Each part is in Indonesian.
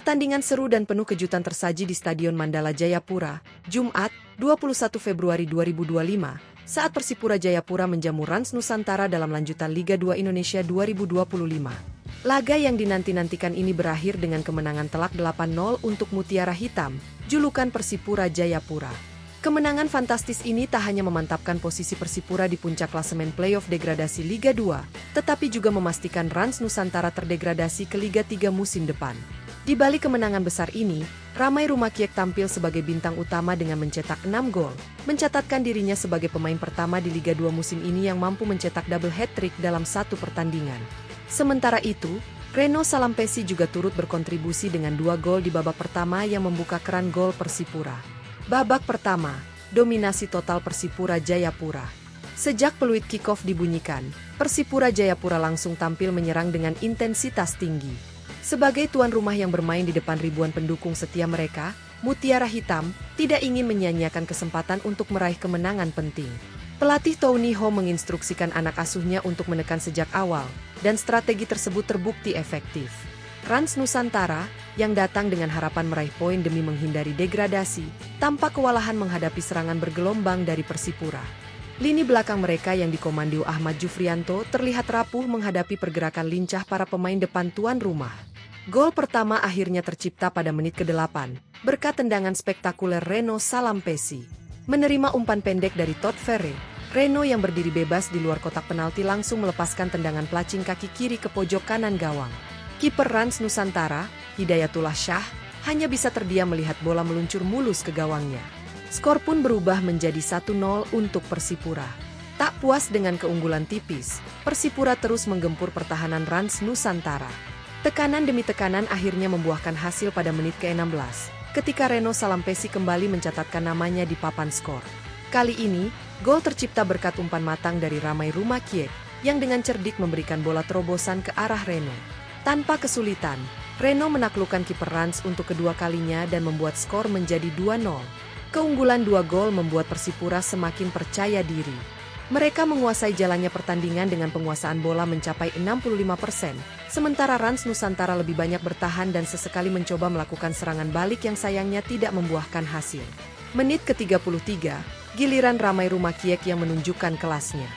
Pertandingan seru dan penuh kejutan tersaji di Stadion Mandala Jayapura, Jumat, 21 Februari 2025, saat Persipura Jayapura menjamu Rans Nusantara dalam lanjutan Liga 2 Indonesia 2025. Laga yang dinanti-nantikan ini berakhir dengan kemenangan telak 8-0 untuk Mutiara Hitam, julukan Persipura Jayapura. Kemenangan fantastis ini tak hanya memantapkan posisi Persipura di puncak klasemen playoff degradasi Liga 2, tetapi juga memastikan Rans Nusantara terdegradasi ke Liga 3 musim depan. Di balik kemenangan besar ini, Ramai Rumakiek tampil sebagai bintang utama dengan mencetak 6 gol, mencatatkan dirinya sebagai pemain pertama di Liga 2 musim ini yang mampu mencetak double hat-trick dalam satu pertandingan. Sementara itu, Reno Salampesi juga turut berkontribusi dengan 2 gol di babak pertama yang membuka keran gol Persipura. Babak pertama, dominasi total Persipura Jayapura. Sejak peluit kick-off dibunyikan, Persipura Jayapura langsung tampil menyerang dengan intensitas tinggi. Sebagai tuan rumah yang bermain di depan ribuan pendukung setia mereka, Mutiara Hitam tidak ingin menyia-nyiakan kesempatan untuk meraih kemenangan penting. Pelatih Tony Ho menginstruksikan anak asuhnya untuk menekan sejak awal, dan strategi tersebut terbukti efektif. Rans Nusantara, yang datang dengan harapan meraih poin demi menghindari degradasi, tampak kewalahan menghadapi serangan bergelombang dari Persipura. Lini belakang mereka yang dikomando Ahmad Jufrianto terlihat rapuh menghadapi pergerakan lincah para pemain depan tuan rumah. Gol pertama akhirnya tercipta pada menit ke-8, berkat tendangan spektakuler Reno Salampesi. Menerima umpan pendek dari Todd Ferre, Reno yang berdiri bebas di luar kotak penalti langsung melepaskan tendangan pelacing kaki kiri ke pojok kanan gawang. Kiper Rans Nusantara, Hidayatullah Shah, hanya bisa terdiam melihat bola meluncur mulus ke gawangnya. Skor pun berubah menjadi 1-0 untuk Persipura. Tak puas dengan keunggulan tipis, Persipura terus menggempur pertahanan Rans Nusantara. Tekanan demi tekanan akhirnya membuahkan hasil pada menit ke-16, ketika Reno Salampesi kembali mencatatkan namanya di papan skor. Kali ini, gol tercipta berkat umpan matang dari Ramai Rumakiek, yang dengan cerdik memberikan bola terobosan ke arah Reno. Tanpa kesulitan, Reno menaklukkan kiper Rans untuk kedua kalinya dan membuat skor menjadi 2-0. Keunggulan 2 gol membuat Persipura semakin percaya diri. Mereka menguasai jalannya pertandingan dengan penguasaan bola mencapai 65%, sementara Rans Nusantara lebih banyak bertahan dan sesekali mencoba melakukan serangan balik yang sayangnya tidak membuahkan hasil. Menit ke-33, giliran Ramai Rumakiek yang menunjukkan kelasnya.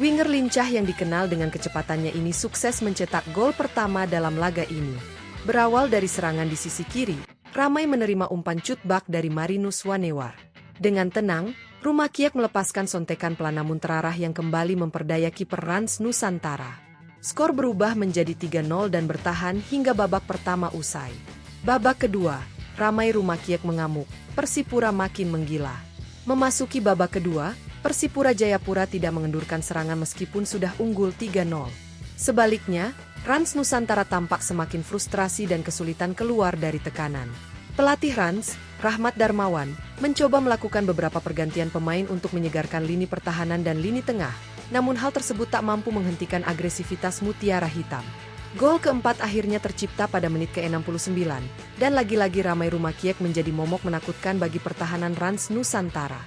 Winger lincah yang dikenal dengan kecepatannya ini sukses mencetak gol pertama dalam laga ini. Berawal dari serangan di sisi kiri, Ramai menerima umpan cutback dari Marinus Wanewar. Dengan tenang, Rumakiek melepaskan sontekan pelan namun terarah yang kembali memperdaya kiper Rans Nusantara. Skor berubah menjadi 3-0 dan bertahan hingga babak pertama usai. Babak kedua, Ramai Rumakiek mengamuk, Persipura makin menggila. Memasuki babak kedua, Persipura Jayapura tidak mengendurkan serangan meskipun sudah unggul 3-0. Sebaliknya, Rans Nusantara tampak semakin frustrasi dan kesulitan keluar dari tekanan. Pelatih Rans, Rahmat Darmawan, mencoba melakukan beberapa pergantian pemain untuk menyegarkan lini pertahanan dan lini tengah, namun hal tersebut tak mampu menghentikan agresivitas Mutiara Hitam. Gol keempat akhirnya tercipta pada menit ke-69, dan lagi-lagi Ramai Rumakiek menjadi momok menakutkan bagi pertahanan Rans Nusantara.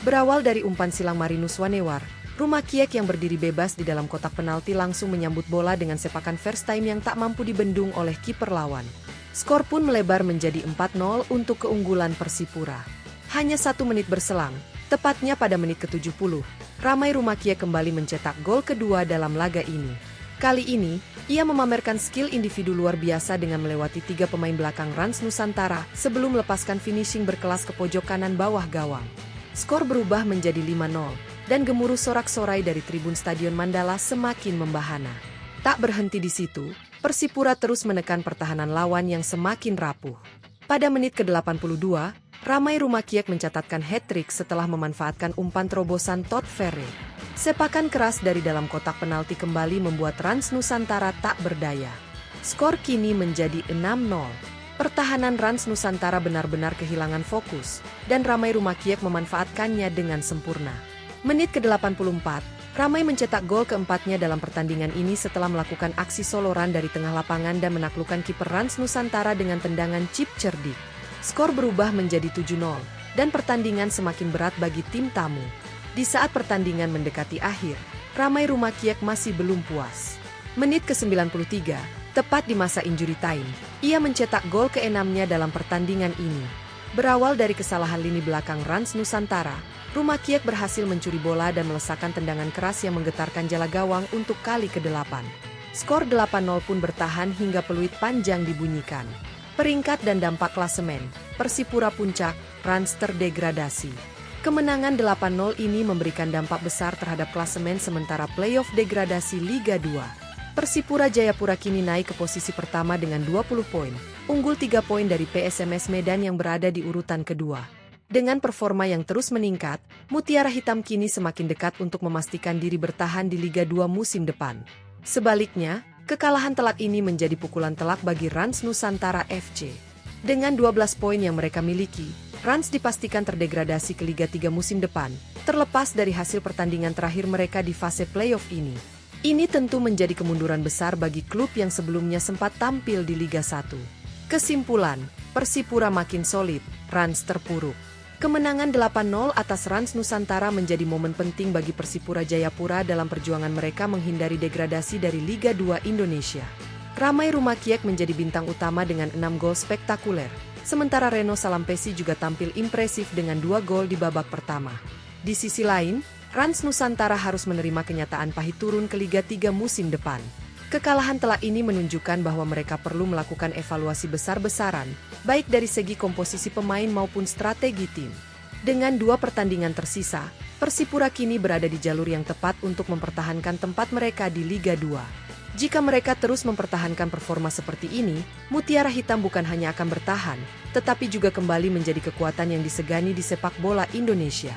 Berawal dari umpan silang Marinus Wanewar, Rumakiek yang berdiri bebas di dalam kotak penalti langsung menyambut bola dengan sepakan first time yang tak mampu dibendung oleh kiper lawan. Skor pun melebar menjadi 4-0 untuk keunggulan Persipura. Hanya 1 menit berselang, tepatnya pada menit ke-70, Ramai Rumakiek kembali mencetak gol kedua dalam laga ini. Kali ini, ia memamerkan skill individu luar biasa dengan melewati 3 pemain belakang Rans Nusantara sebelum melepaskan finishing berkelas ke pojok kanan bawah gawang. Skor berubah menjadi 5-0, dan gemuruh sorak-sorai dari tribun Stadion Mandala semakin membahana. Tak berhenti di situ, Persipura terus menekan pertahanan lawan yang semakin rapuh. Pada menit ke-82, Ramai Rumakiek mencatatkan hat-trick setelah memanfaatkan umpan terobosan Todd Ferre. Sepakan keras dari dalam kotak penalti kembali membuat Rans Nusantara tak berdaya. Skor kini menjadi 6-0. Pertahanan Rans Nusantara benar-benar kehilangan fokus, dan Ramai Rumakiek memanfaatkannya dengan sempurna. Menit ke-84, Ramai mencetak gol keempatnya dalam pertandingan ini setelah melakukan aksi soloran dari tengah lapangan dan menaklukkan kiper Rans Nusantara dengan tendangan chip cerdik. Skor berubah menjadi 7-0, dan pertandingan semakin berat bagi tim tamu. Di saat pertandingan mendekati akhir, Ramai Rumakiek masih belum puas. Menit ke-93, Tepat di masa injury time, ia mencetak gol ke-6-nya dalam pertandingan ini. Berawal dari kesalahan lini belakang Rans Nusantara, Rumah Kiek berhasil mencuri bola dan melesakkan tendangan keras yang menggetarkan jala gawang untuk kali ke-8. Skor 8-0 pun bertahan hingga peluit panjang dibunyikan. Peringkat dan dampak klasemen, Persipura puncak, Rans terdegradasi. Kemenangan 8-0 ini memberikan dampak besar terhadap klasemen sementara playoff degradasi Liga 2. Persipura Jayapura kini naik ke posisi pertama dengan 20 poin, unggul 3 poin dari PSMS Medan yang berada di urutan kedua. Dengan performa yang terus meningkat, Mutiara Hitam kini semakin dekat untuk memastikan diri bertahan di Liga 2 musim depan. Sebaliknya, kekalahan telak ini menjadi pukulan telak bagi Rans Nusantara FC. Dengan 12 poin yang mereka miliki, Rans dipastikan terdegradasi ke Liga 3 musim depan, terlepas dari hasil pertandingan terakhir mereka di fase playoff ini. Ini tentu menjadi kemunduran besar bagi klub yang sebelumnya sempat tampil di Liga 1. Kesimpulan, Persipura makin solid, Rans terpuruk. Kemenangan 8-0 atas Rans Nusantara menjadi momen penting bagi Persipura Jayapura dalam perjuangan mereka menghindari degradasi dari Liga 2 Indonesia. Ramai Rumah Kiek menjadi bintang utama dengan 6 gol spektakuler, sementara Reno Salampesi juga tampil impresif dengan 2 gol di babak pertama. Di sisi lain, Rans Nusantara harus menerima kenyataan pahit turun ke Liga 3 musim depan. Kekalahan telak ini menunjukkan bahwa mereka perlu melakukan evaluasi besar-besaran, baik dari segi komposisi pemain maupun strategi tim. Dengan 2 pertandingan tersisa, Persipura kini berada di jalur yang tepat untuk mempertahankan tempat mereka di Liga 2. Jika mereka terus mempertahankan performa seperti ini, Mutiara Hitam bukan hanya akan bertahan, tetapi juga kembali menjadi kekuatan yang disegani di sepak bola Indonesia.